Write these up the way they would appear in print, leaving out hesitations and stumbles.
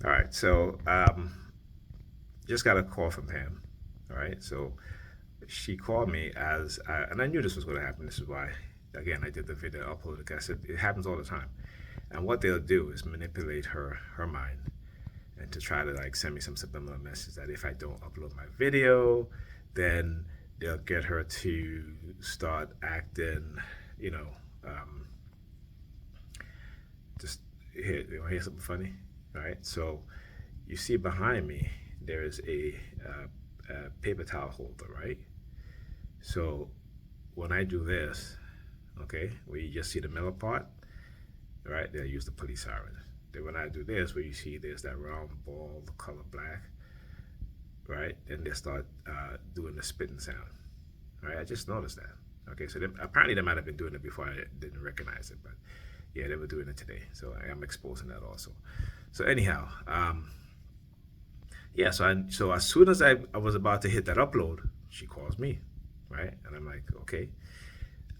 All right, so just got a call from Pam. All right, so she called me and I knew this was going to happen. This is why, again, I did the video upload. I said it happens all the time, and what they'll do is manipulate her mind and to try to like send me some subliminal message that if I don't upload my video, then they'll get her to start acting, you know, um, just hear something funny. All right, so you see behind me there is a paper towel holder, right? So when I do this, okay, where you just see the middle part, right? They'll use the police siren. Then when I do this, where you see there's that round ball, the color black, right? Then they start doing the spitting sound, right? I just noticed that. Okay, so apparently they might have been doing it before I didn't recognize it, but yeah, they were doing it today. So I am exposing that also. So anyhow, yeah. So as soon as I was about to hit that upload, she calls me, right? And I'm like, okay.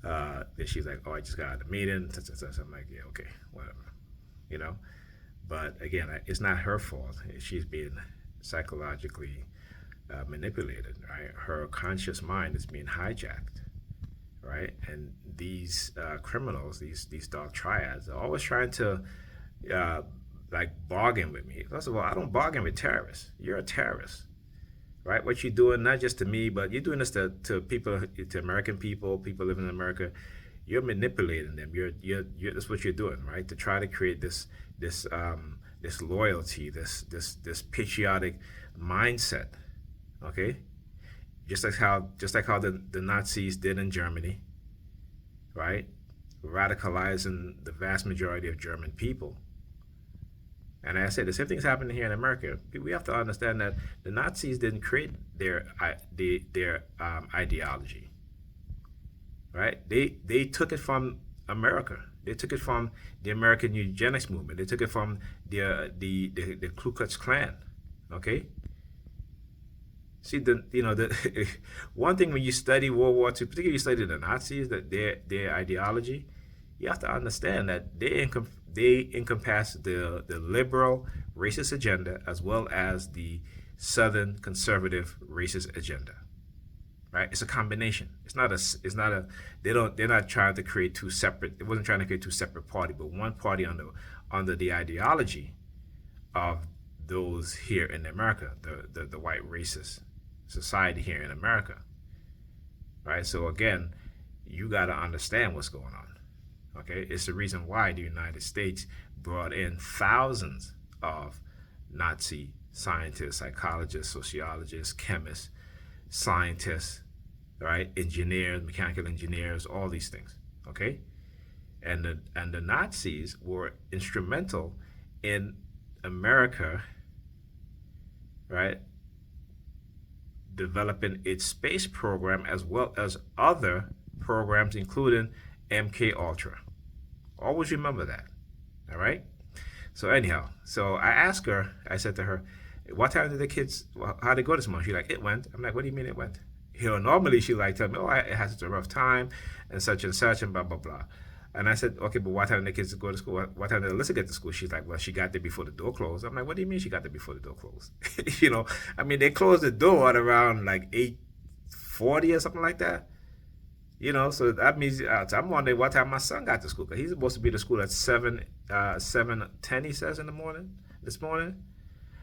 Then she's like, oh, I just got out of the meeting. I'm like, yeah, okay, whatever, you know. But again, it's not her fault. She's being psychologically manipulated, right? Her conscious mind is being hijacked, right? And these criminals, these dark triads, are always trying to uh, like bargain with me. First of all, I don't bargain with terrorists. You're a terrorist, right? What you're doing, not just to me, but you're doing this to people, to American people, people living in America. You're manipulating them. That's what you're doing, right? To try to create this loyalty, this patriotic mindset. Okay, just like how the Nazis did in Germany, right? Radicalizing the vast majority of German people. And I said the same thing's happening here in America. We have to understand that the Nazis didn't create their ideology, right? They took it from America. They took it from the American eugenics movement. They took it from the Ku Klux Klan. Okay. See the one thing when you study World War II, particularly you study the Nazis, that their ideology, you have to understand that they encompass the liberal racist agenda as well as the Southern conservative racist agenda. Right? It's a combination. It's not a they're not trying to create two separate. It wasn't trying to create two separate parties, but one party under the ideology of those here in America, the white racist society here in America. Right? So again, you got to understand what's going on. Okay, it's the reason why the United States brought in thousands of Nazi scientists, psychologists, sociologists, chemists, scientists, right? Engineers, mechanical engineers, all these things. Okay, and the Nazis were instrumental in America, right? Developing its space program as well as other programs, including MK Ultra. Always remember that. All right. So anyhow, so I asked her. I said to her, "What time did the kids? How did they go this morning?" She's like, "It went." I'm like, "What do you mean it went?" Normally she like tell me, "Oh, it had such a rough time, and such and blah blah blah." And I said, "Okay, but what time did the kids go to school? What time did Alyssa get to school?" She's like, "Well, she got there before the door closed." I'm like, "What do you mean she got there before the door closed?" I mean, they closed the door at around like 8:40 or something like that. So that means I'm wondering what time my son got to school because he's supposed to be to school at 7:10. He says in the morning this morning,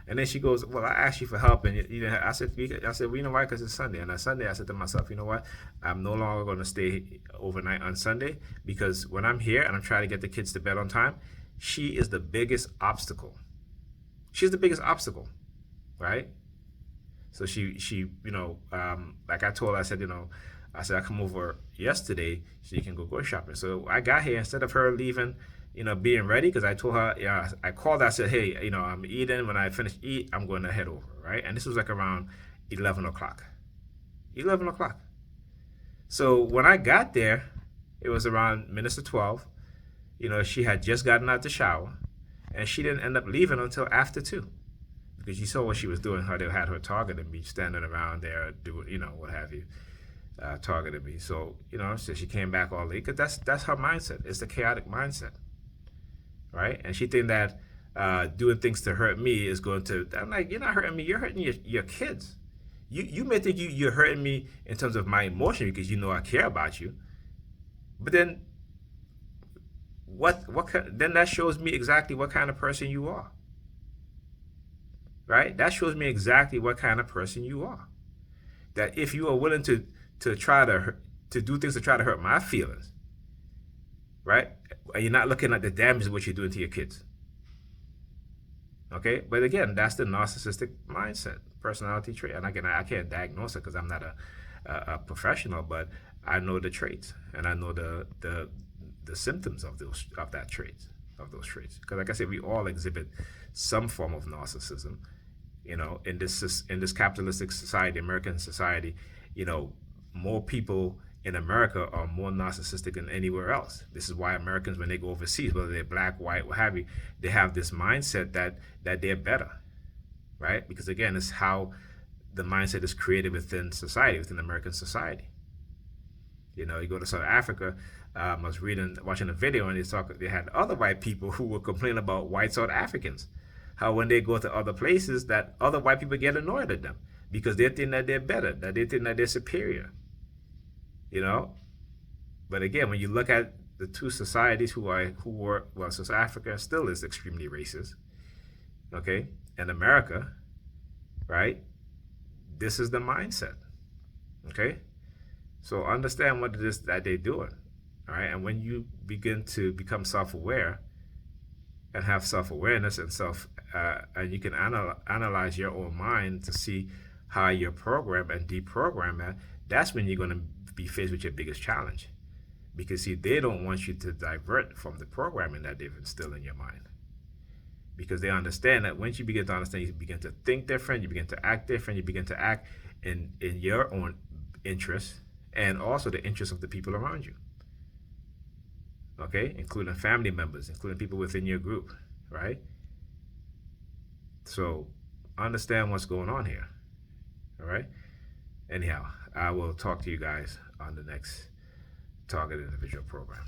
and then she goes, "Well, I asked you for help, and I said, well, you know why? Because it's Sunday." And on Sunday, I said to myself, "You know what? I'm no longer going to stay overnight on Sunday because when I'm here and I'm trying to get the kids to bed on time, she is the biggest obstacle. She's the biggest obstacle, right?" So like I told her, I come over yesterday so you can go grocery shopping. So I got here instead of her leaving, being ready because I told her, yeah, I called her, I said, hey, I'm eating. When I finish eat, I'm going to head over, right? And this was like around 11 o'clock. 11 o'clock. So when I got there, it was around minutes to 12. She had just gotten out the shower and she didn't end up leaving until after 2 because she saw what she was doing. How they had her targeting me, standing around there, doing, what have you. Targeted me. So so she came back all late because that's her mindset. It's the chaotic mindset, right? And she think that doing things to hurt me is going to. I'm like, you're not hurting me. You're hurting your kids. You may think you're hurting me in terms of my emotion because you know I care about you, but then then that shows me exactly what kind of person you are, right? That shows me exactly what kind of person you are. That if you are willing to try to do things to try to hurt my feelings, right? And you're not looking at the damage of what you're doing to your kids. Okay, but again, that's the narcissistic mindset, personality trait. And again, I can't diagnose it because I'm not a professional, but I know the traits and I know the symptoms of those of those traits. Because like I said, we all exhibit some form of narcissism. You know, in this capitalistic society, American society, you know, more people in America are more narcissistic than anywhere else. This is why Americans, when they go overseas, whether they're black, white, what have you, they have this mindset that they're better, right? Because again, it's how the mindset is created within society, within American society. You know, you go to South Africa. I was watching a video, and they had other white people who were complaining about white South Africans. How when they go to other places, that other white people get annoyed at them because they think that they're better, that they think that they're superior. You know, but again, when you look at the two societies South Africa still is extremely racist, okay, and America, right? This is the mindset, okay. So understand what it is that they're doing, all right. And when you begin to become self-aware and have self-awareness and and you can analyze your own mind to see how you're programmed and deprogram it, that's when you're going to be faced with your biggest challenge. Because see, they don't want you to divert from the programming that they've instilled in your mind. Because they understand that once you begin to understand, you begin to think different, you begin to act different, you begin to act in your own interests and also the interests of the people around you. Okay, including family members, including people within your group, right? So understand what's going on here. All right. Anyhow, I will talk to you guys on the next Target Individual program.